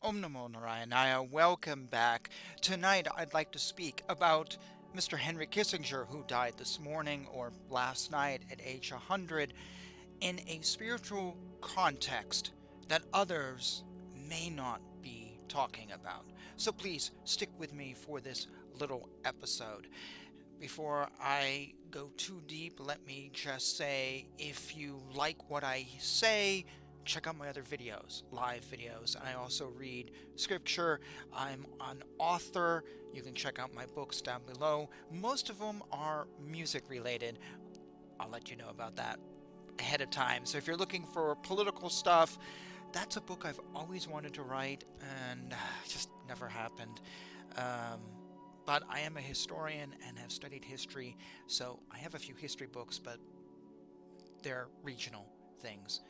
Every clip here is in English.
Om Namo Narayana. Welcome back. Tonight I'd like to speak about Mr. Henry Kissinger, who died this morning or last night at age 100, in a spiritual context that others may not be talking about. So please stick with me for this little episode. Before I go too deep, let me just say, if you like what I say, check out my other videos, live videos. I also read scripture. I'm an author. You can check out my books down below. Most of them are music related. I'll let you know about that ahead of time. So if you're looking for political stuff, that's a book I've always wanted to write and just never happened. But I am a historian and have studied history, so I have a few history books, but they're regional things.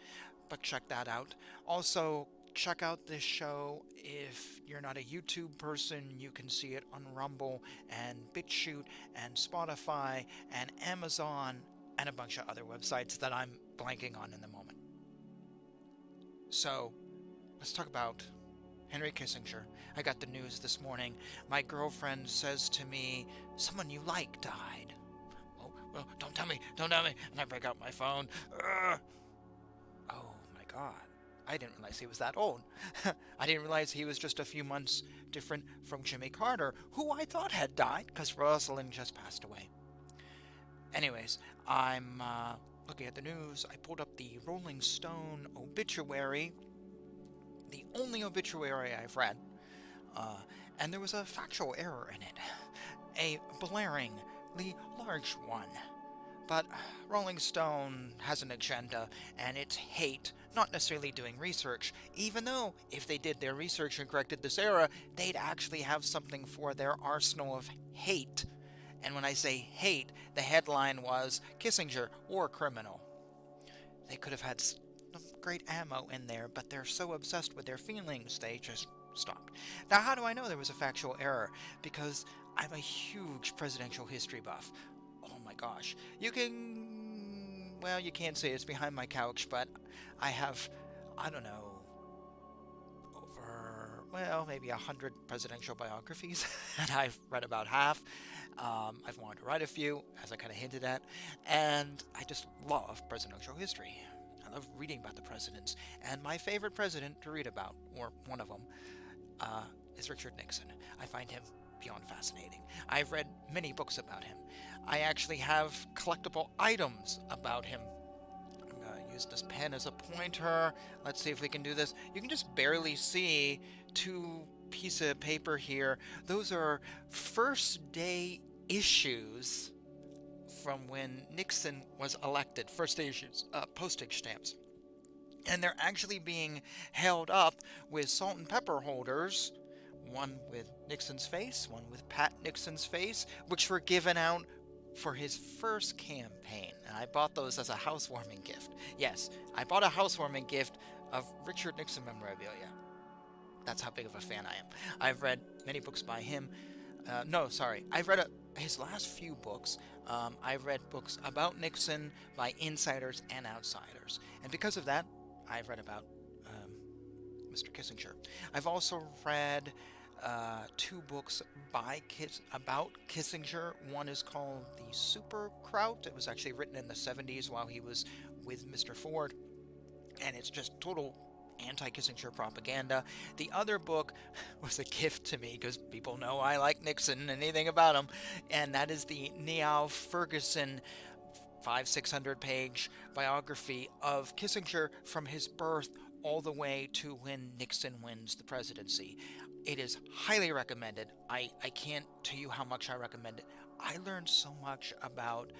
But check that out. Also, check out this show. If you're not a YouTube person, you can see it on Rumble and BitChute and Spotify and Amazon and a bunch of other websites that I'm blanking on in the moment. So, let's talk about Henry Kissinger. I got the news this morning. My girlfriend says to me, someone you like died. Oh, well, don't tell me. And I break out my phone. Oh my God. I didn't realize he was that old. I didn't realize he was just a few months different from Jimmy Carter, who I thought had died because Rosalind just passed away. Anyways, I'm looking at the news. I pulled up the Rolling Stone obituary, the only obituary I've read, and there was a factual error in it, a blaringly large one. But Rolling Stone has an agenda, and it's hate, not necessarily doing research, even though if they did their research and corrected this error, they'd actually have something for their arsenal of hate. And when I say hate, the headline was Kissinger, war criminal. They could have had some great ammo in there, but they're so obsessed with their feelings, they just stopped. Now, how do I know there was a factual error? Because I'm a huge presidential history buff. Oh my gosh. You can't say it's behind my couch, but I have, I don't know, over, maybe 100 presidential biographies, and I've read about half. I've wanted to write a few, as I kind of hinted at, and I just love presidential history. I love reading about the presidents, and my favorite president to read about, or one of them, is Richard Nixon. I find him beyond fascinating. I've read many books about him. I actually have collectible items about him. I'm going to use this pen as a pointer. Let's see if we can do this. You can just barely see two pieces of paper here. Those are first day issues from when Nixon was elected. First day issues, postage stamps. And they're actually being held up with salt and pepper holders, one with Nixon's face, one with Pat Nixon's face, which were given out for his first campaign. And I bought those as a housewarming gift. Yes, I bought a housewarming gift of Richard Nixon memorabilia. That's how big of a fan I am. I've read many books by him. I've read his last few books. I've read books about Nixon by insiders and outsiders. And because of that, I've read about Mr. Kissinger. I've also read two books about Kissinger. One is called The Super Kraut. It was actually written in the 70s while he was with Mr. Ford. And it's just total anti-Kissinger propaganda. The other book was a gift to me because people know I like Nixon and anything about him. And that is the Niall Ferguson 500-600 page biography of Kissinger from his birth all the way to when Nixon wins the presidency. It is highly recommended. I can't tell you how much I recommend it. I learned so much about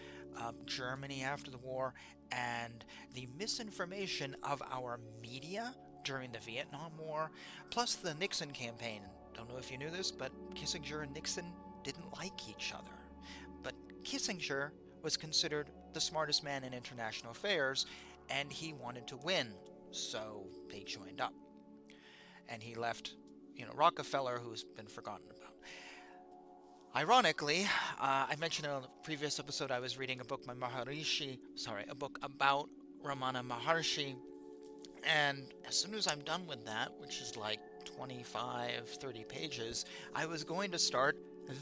Germany after the war and the misinformation of our media during the Vietnam War, plus the Nixon campaign. Don't know if you knew this, but Kissinger and Nixon didn't like each other. But Kissinger was considered the smartest man in international affairs, and he wanted to win, so they joined up. And he left, Rockefeller, who's been forgotten about. Ironically, I mentioned in a previous episode I was reading a book about Ramana Maharshi, and as soon as I'm done with that, which is like 25, 30 pages, I was going to start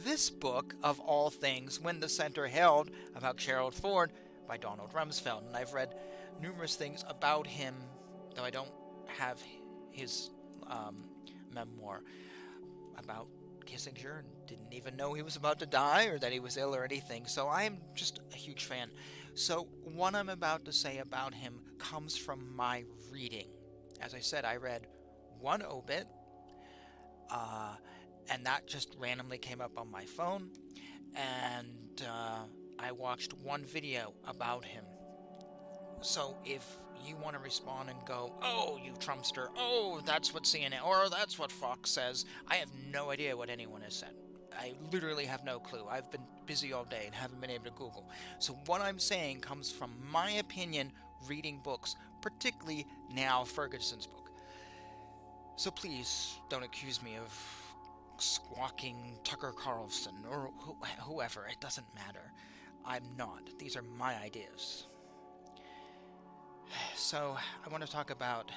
this book of all things, When the Center Held, about Gerald Ford by Donald Rumsfeld. And I've read numerous things about him, though I don't have his memoir about Kissinger, and didn't even know he was about to die or that he was ill or anything. So I am just a huge fan. So what I'm about to say about him comes from my reading. As I said, I read one obit, and that just randomly came up on my phone, and I watched one video about him. So if you want to respond and go, oh, you Trumpster, oh, that's what CNN, or that's what Fox says, I have no idea what anyone has said. I literally have no clue. I've been busy all day and haven't been able to Google. So what I'm saying comes from my opinion, reading books, particularly Niall Ferguson's book. So please don't accuse me of squawking Tucker Carlson or whoever. It doesn't matter. I'm not. These are my ideas. So I want to talk about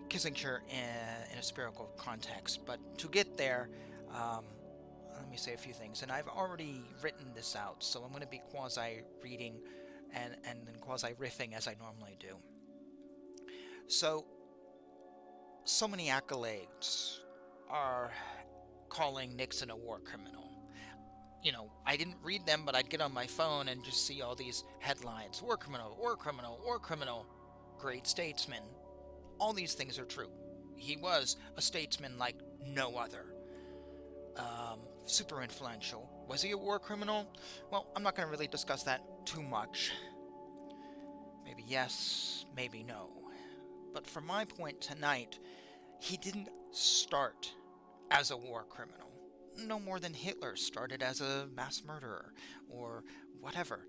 Kissinger in a spiritual context, but to get there, let me say a few things. And I've already written this out, so I'm going to be quasi-reading and then quasi-riffing as I normally do. So many accolades are calling Nixon a war criminal. You know, I didn't read them, but I'd get on my phone and just see all these headlines. War criminal, war criminal, war criminal, great statesman. All these things are true. He was a statesman like no other. Super influential. Was he a war criminal? Well, I'm not going to really discuss that too much. Maybe yes, maybe no. But for my point tonight, he didn't start as a war criminal. No more than Hitler started as a mass murderer or whatever.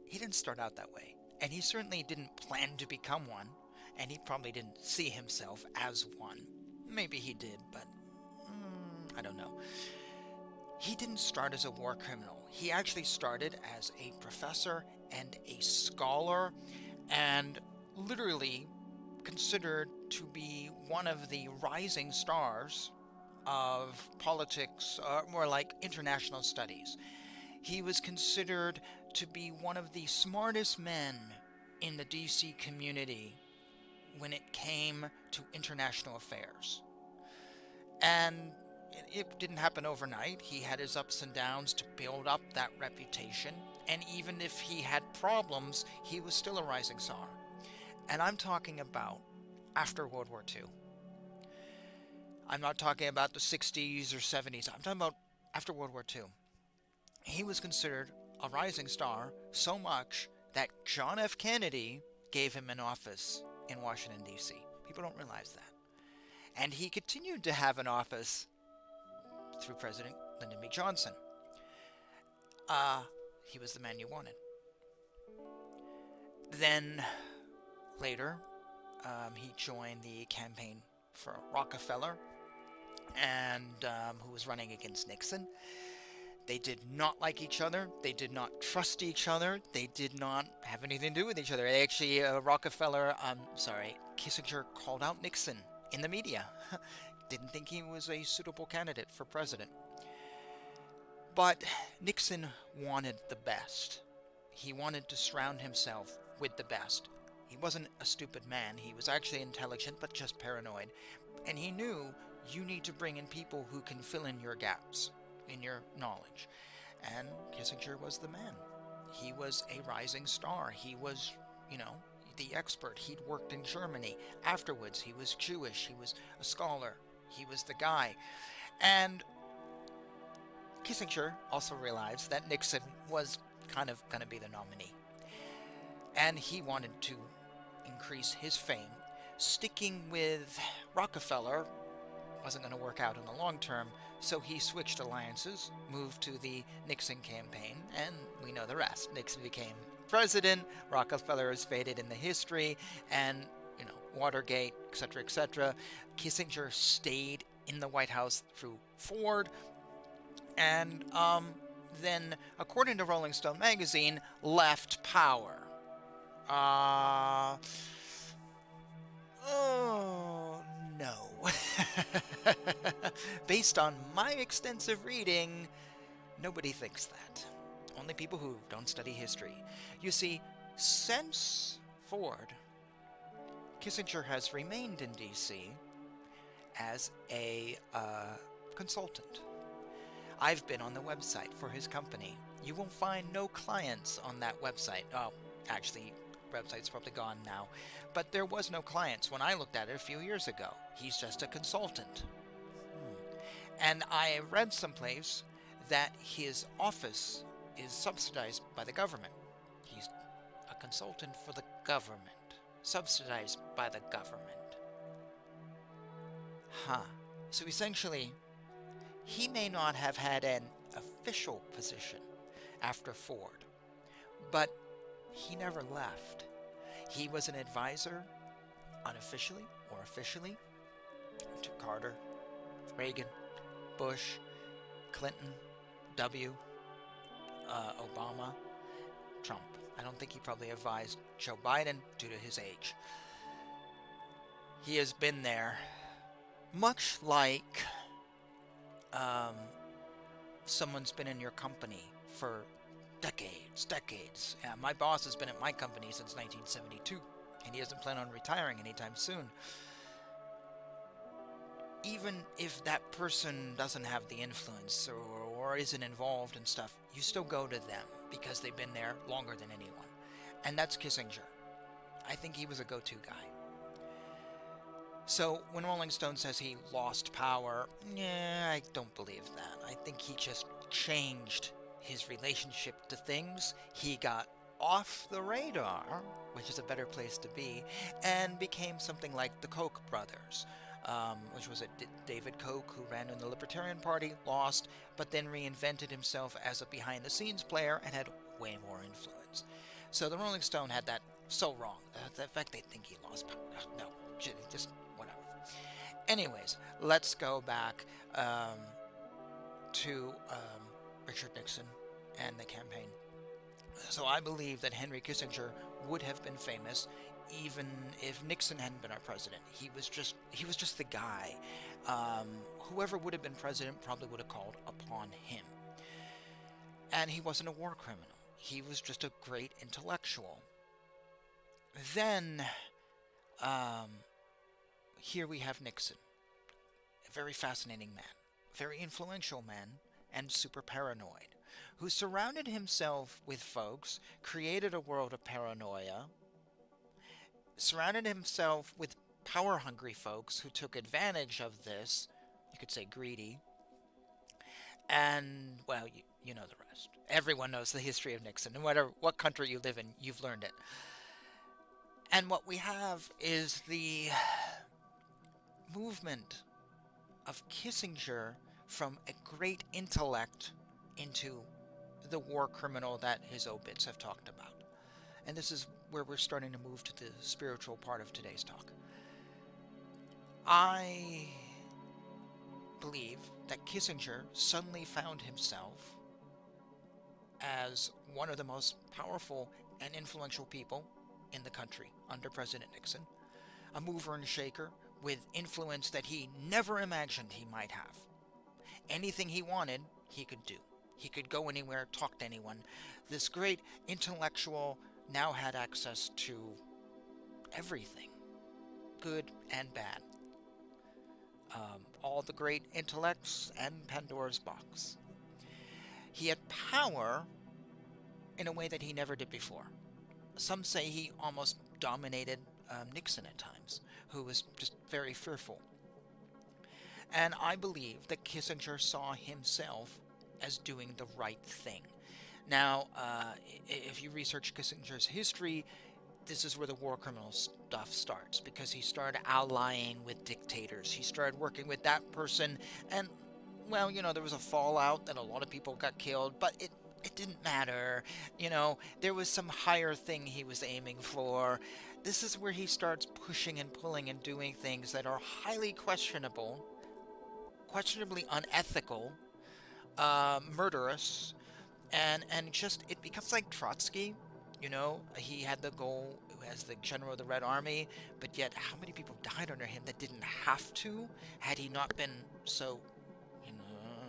He didn't start out that way. And he certainly didn't plan to become one. And he probably didn't see himself as one. Maybe he did, but I don't know. He didn't start as a war criminal. He actually started as a professor and a scholar, and literally considered to be one of the rising stars of politics, more like international studies. He was considered to be one of the smartest men in the DC community when it came to international affairs. And it didn't happen overnight. He had his ups and downs to build up that reputation. And even if he had problems, he was still a rising star. And I'm talking about after World War II. I'm not talking about the 60s or 70s. I'm talking about after World War II. He was considered a rising star so much that John F. Kennedy gave him an office in Washington, D.C. People don't realize that. And he continued to have an office through President Lyndon B. Johnson. He was the man you wanted. Then, later, he joined the campaign for Rockefeller, and who was running against Nixon. They did not like each other. They did not trust each other. They did not have anything to do with each other. They actually, Kissinger called out Nixon in the media. Didn't think he was a suitable candidate for president. But Nixon wanted the best. He wanted to surround himself with the best. He wasn't a stupid man. He was actually intelligent, but just paranoid. And he knew you need to bring in people who can fill in your gaps in your knowledge. And Kissinger was the man. He was a rising star. He was, the expert. He'd worked in Germany. Afterwards, he was Jewish. He was a scholar. He was the guy. And Kissinger also realized that Nixon was kind of going to be the nominee. And he wanted to increase his fame. Sticking with Rockefeller wasn't going to work out in the long term, so he switched alliances, moved to the Nixon campaign, and we know the rest. Nixon became president, Rockefeller is faded in the history, and, Watergate, etc., etc. Kissinger stayed in the White House through Ford, and then, according to Rolling Stone magazine, left power. No. Based on my extensive reading, nobody thinks that. Only people who don't study history. You see, since Ford, Kissinger has remained in D.C. as a consultant. I've been on the website for his company. You will find no clients on that website. Oh, actually, website's probably gone now. But there was no clients when I looked at it a few years ago. He's just a consultant. And I read someplace that his office is subsidized by the government. He's a consultant for the government, subsidized by the government. So essentially, he may not have had an official position after Ford, but he never left. He was an advisor, unofficially or officially, to Carter, Reagan, Bush, Clinton, W, Obama, Trump. I don't think he probably advised Joe Biden due to his age. He has been there, much like someone's been in your company for decades. Yeah, my boss has been at my company since 1972, and he doesn't plan on retiring anytime soon. Even if that person doesn't have the influence or isn't involved in stuff, you still go to them because they've been there longer than anyone. And that's Kissinger. I think he was a go-to guy. So when Rolling Stone says he lost power, I don't believe that. I think he just changed his relationship to things. He got off the radar, which is a better place to be, and became something like the Koch brothers, which was David Koch, who ran in the Libertarian Party, lost, but then reinvented himself as a behind-the-scenes player and had way more influence. So the Rolling Stone had that so wrong. The fact they think he lost power. No, just whatever. Anyways, let's go back to Richard Nixon and the campaign. So I believe that Henry Kissinger would have been famous even if Nixon hadn't been our president. He was just the guy. Whoever would have been president probably would have called upon him. And he wasn't a war criminal. He was just a great intellectual. Then, here we have Nixon. A very fascinating man. Very influential man. And super paranoid. Who surrounded himself with folks, created a world of paranoia, surrounded himself with power-hungry folks who took advantage of this, you could say greedy, and, well, you know the rest. Everyone knows the history of Nixon. No matter what country you live in, you've learned it. And what we have is the movement of Kissinger from a great intellect into the war criminal that his obits have talked about. And this is where we're starting to move to the spiritual part of today's talk. I believe that Kissinger suddenly found himself as one of the most powerful and influential people in the country under President Nixon, a mover and shaker with influence that he never imagined he might have. Anything he wanted, he could do. He could go anywhere, talk to anyone. This great intellectual now had access to everything, good and bad. All the great intellects and Pandora's box. He had power in a way that he never did before. Some say he almost dominated Nixon at times, who was just very fearful. And I believe that Kissinger saw himself as doing the right thing. Now, if you research Kissinger's history, this is where the war criminal stuff starts, because he started allying with dictators. He started working with that person, and, well, you know, there was a fallout that a lot of people got killed, but it didn't matter. You know, there was some higher thing he was aiming for. This is where he starts pushing and pulling and doing things that are highly questionable, questionably unethical, murderous, and just, it becomes like Trotsky. You know, he had the goal as the general of the Red Army, but yet how many people died under him that didn't have to, had he not been so,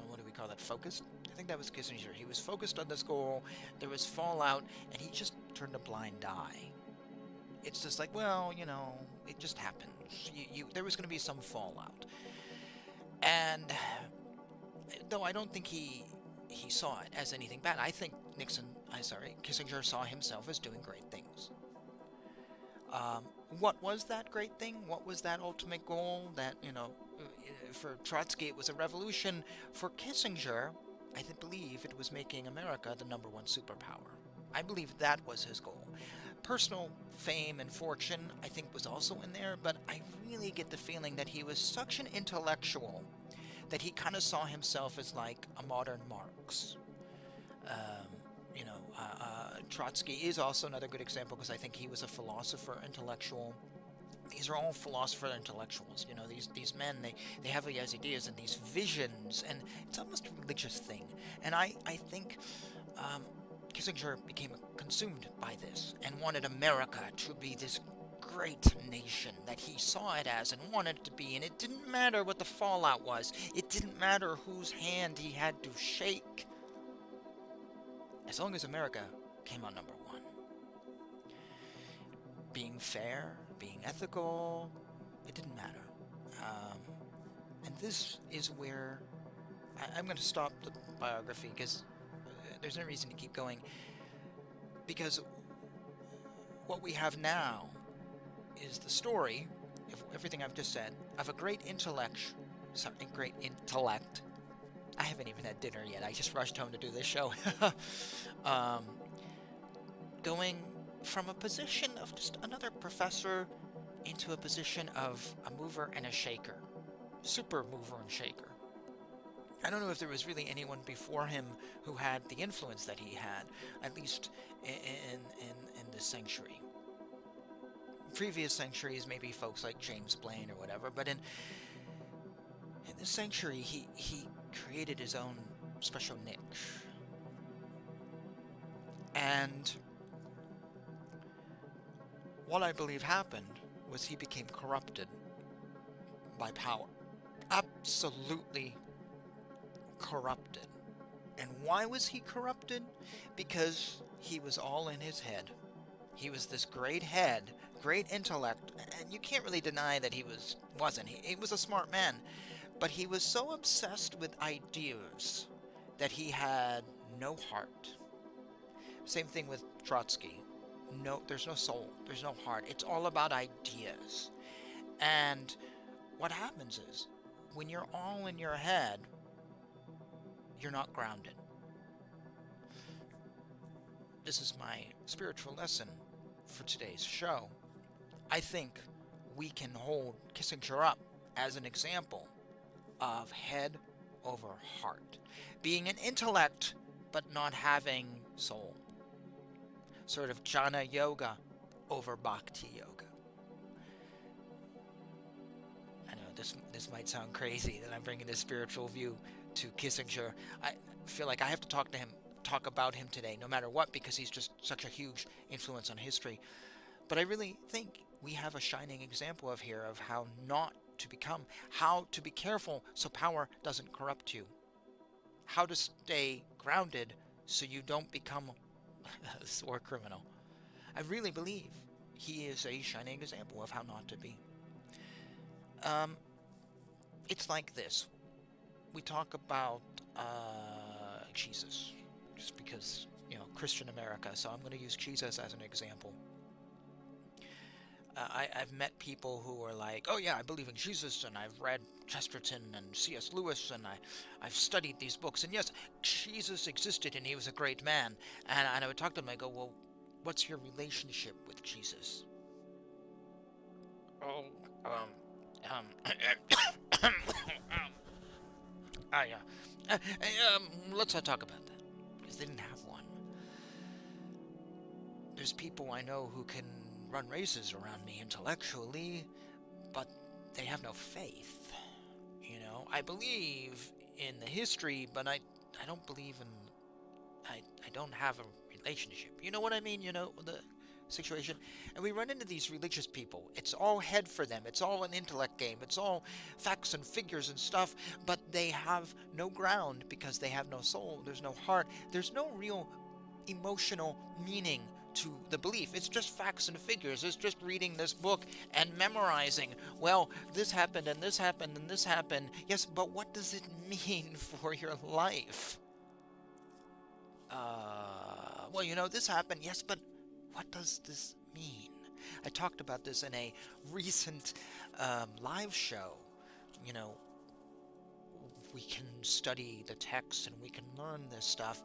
what do we call that, focused? I think that was Kissinger. He was focused on this goal, there was fallout, and he just turned a blind eye. It's just like, well, it just happens. There was going to be some fallout. And though I don't think he saw it as anything bad, I think Kissinger saw himself as doing great things. What was that great thing? What was that ultimate goal? That, for Trotsky it was a revolution. For Kissinger, I believe it was making America the #1 superpower. I believe that was his goal. Personal fame and fortune, I think, was also in there, but I really get the feeling that he was such an intellectual that he kind of saw himself as like a modern Marx. Trotsky is also another good example because I think he was a philosopher, intellectual. These are all philosopher intellectuals. These men, they have these ideas and these visions, and it's almost a religious thing. And I think Kissinger became consumed by this and wanted America to be this great nation that he saw it as and wanted it to be. And it didn't matter what the fallout was. It didn't matter whose hand he had to shake. As long as America came on #1. Being fair, being ethical, it didn't matter. And this is where I'm going to stop the biography because there's no reason to keep going. Because what we have now is the story of everything I've just said of a great intellect. I haven't even had dinner yet. I just rushed home to do this show. Going from a position of just another professor into a position of a mover and a shaker. Super mover and shaker. I don't know if there was really anyone before him who had the influence that he had, at least in this century. Previous centuries, maybe folks like James Blaine or whatever, but in this century, he created his own special niche. And what I believe happened was he became corrupted by power. Absolutely corrupted. And why was he corrupted? Because he was all in his head. He was this great head, great intellect, and you can't really deny that he wasn't. He was a smart man, but he was so obsessed with ideas that he had no heart. Same thing with Trotsky. No, there's no soul, there's no heart. It's all about ideas. And what happens is, when you're all in your head, you're not grounded. This is my spiritual lesson for today's show. I think we can hold Kissinger up as an example of head over heart. Being an intellect, but not having soul. Sort of jhana yoga over bhakti yoga. I know this might sound crazy that I'm bringing this spiritual view to Kissinger. I feel like I have to talk about him today, no matter what, because he's just such a huge influence on history. But I really think we have a shining example of how not to become, how to be careful so power doesn't corrupt you, how to stay grounded so you don't become a war criminal. I really believe he is a shining example of how not to be. It's like this. We talk about Jesus, just because, Christian America, so I'm going to use Jesus as an example. I've met people who are like, oh yeah, I believe in Jesus, and I've read Chesterton and C.S. Lewis, and I've studied these books, and yes, Jesus existed, and he was a great man. And I would talk to them, I go, well, what's your relationship with Jesus? Oh, let's not talk about that, because they didn't have one. There's people I know who can run races around me intellectually, but they have no faith. I believe in the history, but I don't believe in, I don't have a relationship. You know what I mean? The situation, and we run into these religious people. It's all head for them. It's all an intellect game. It's all facts and figures and stuff, but they have no ground because they have no soul. There's no heart. There's no real emotional meaning to the belief. It's just facts and figures. It's just reading this book and memorizing. Well, this happened and this happened and this happened. Yes, but what does it mean for your life? Well, you know, this happened. Yes, but what does this mean? I talked about this in a recent live show. You know, we can study the text and we can learn this stuff.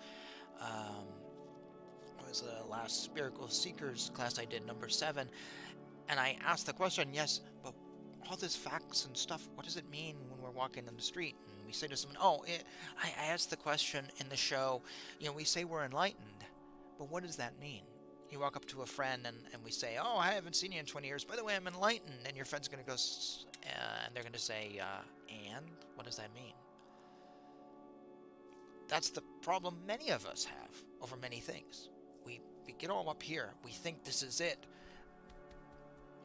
It was the last Spiritual Seekers class I did, number 7, and I asked the question, yes, but all this facts and stuff, what does it mean when we're walking in the street? And we say to someone, I asked the question in the show, you know, we say we're enlightened, but what does that mean? You walk up to a friend and we say, oh, I haven't seen you in 20 years, by the way, I'm enlightened, and your friend's going to go, and they're going to say, and? What does that mean? That's the problem many of us have over many things. We get all up here. We think this is it.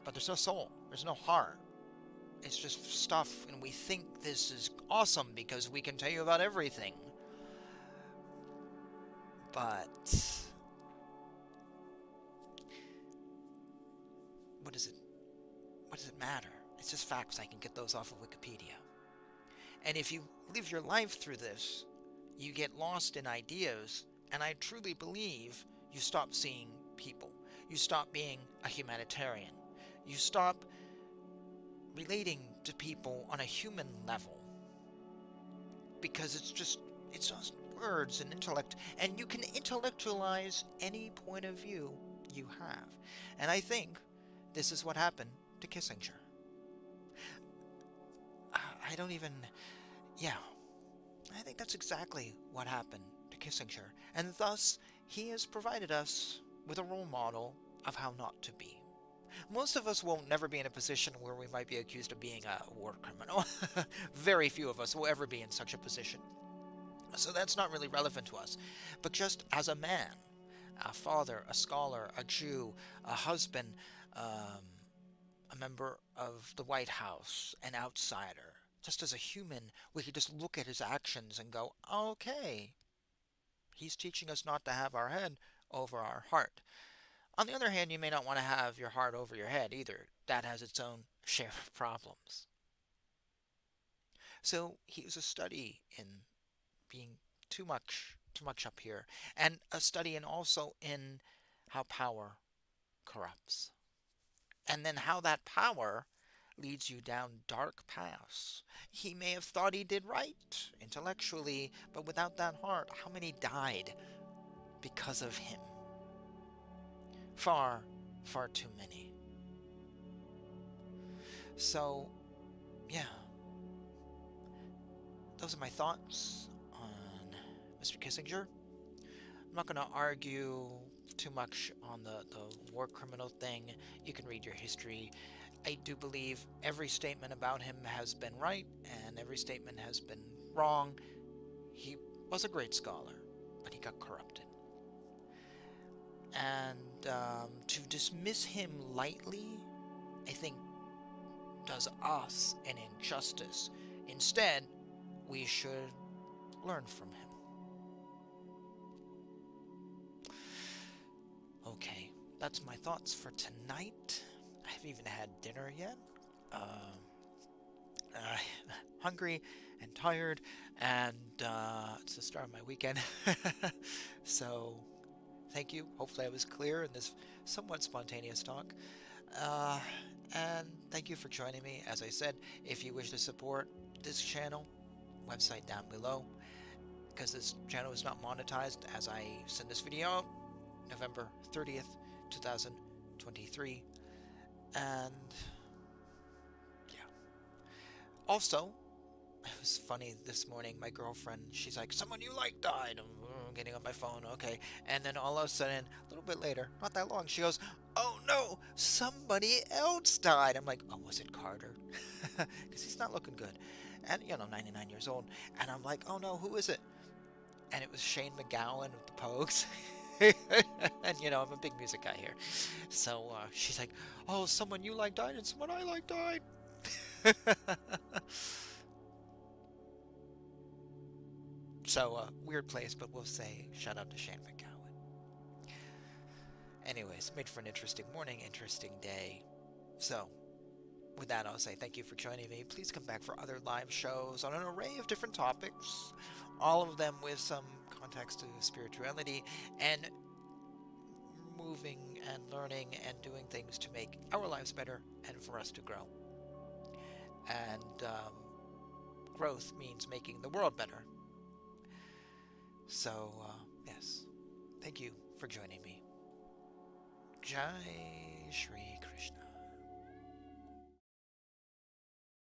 But there's no soul. There's no heart. It's just stuff, and we think this is awesome because we can tell you about everything. But what does it matter? It's just facts. I can get those off of Wikipedia. And if you live your life through this, you get lost in ideas, and I truly believe you stop seeing people. You stop being a humanitarian. You stop relating to people on a human level. Because it's just words and intellect, and you can intellectualize any point of view you have. And I think this is what happened to Kissinger. I think that's exactly what happened to Kissinger. And thus, he has provided us with a role model of how not to be. Most of us will never be in a position where we might be accused of being a war criminal. Very few of us will ever be in such a position. So that's not really relevant to us. But just as a man, a father, a scholar, a Jew, a husband, a member of the White House, an outsider, just as a human, we could just look at his actions and go, okay, he's teaching us not to have our head over our heart. On the other hand, you may not want to have your heart over your head either. That has its own share of problems. So he was a study in being too much up here, and a study in also in how power corrupts. And then how that power leads you down dark paths. He may have thought he did right intellectually, but without that heart, how many died because of him? Far, far too many. So, yeah. Those are my thoughts on Mr. Kissinger. I'm not going to argue too much on the war criminal thing. You can read your history. I do believe every statement about him has been right and every statement has been wrong. He was a great scholar, but he got corrupted. And to dismiss him lightly, I think, does us an injustice. Instead, we should learn from him. Okay, that's my thoughts for tonight. I haven't even had dinner yet. Hungry and tired, and it's the start of my weekend. So, thank you. Hopefully I was clear in this somewhat spontaneous talk. And thank you for joining me. As I said, if you wish to support this channel, website down below, because this channel is not monetized as I send this video out, November 30th, 2023. And yeah. Also, it was funny this morning, my girlfriend, she's like, someone you like died. I'm getting on my phone, okay. And then all of a sudden, a little bit later, not that long, she goes, oh no, somebody else died. I'm like, oh, was it Carter? Because he's not looking good. And, 99 years old. And I'm like, oh no, who is it? And it was Shane McGowan of the Pogues. And I'm a big music guy here. So she's like, "Oh, someone you like died and someone I like died." So weird place, but we'll say shout out to Shane McGowan. Anyways, made for an interesting morning, interesting day. So with that, I'll say thank you for joining me. Please come back for other live shows on an array of different topics, all of them with some context to spirituality and moving and learning and doing things to make our lives better and for us to grow. And growth means making the world better. So, yes, thank you for joining me. Jai Shri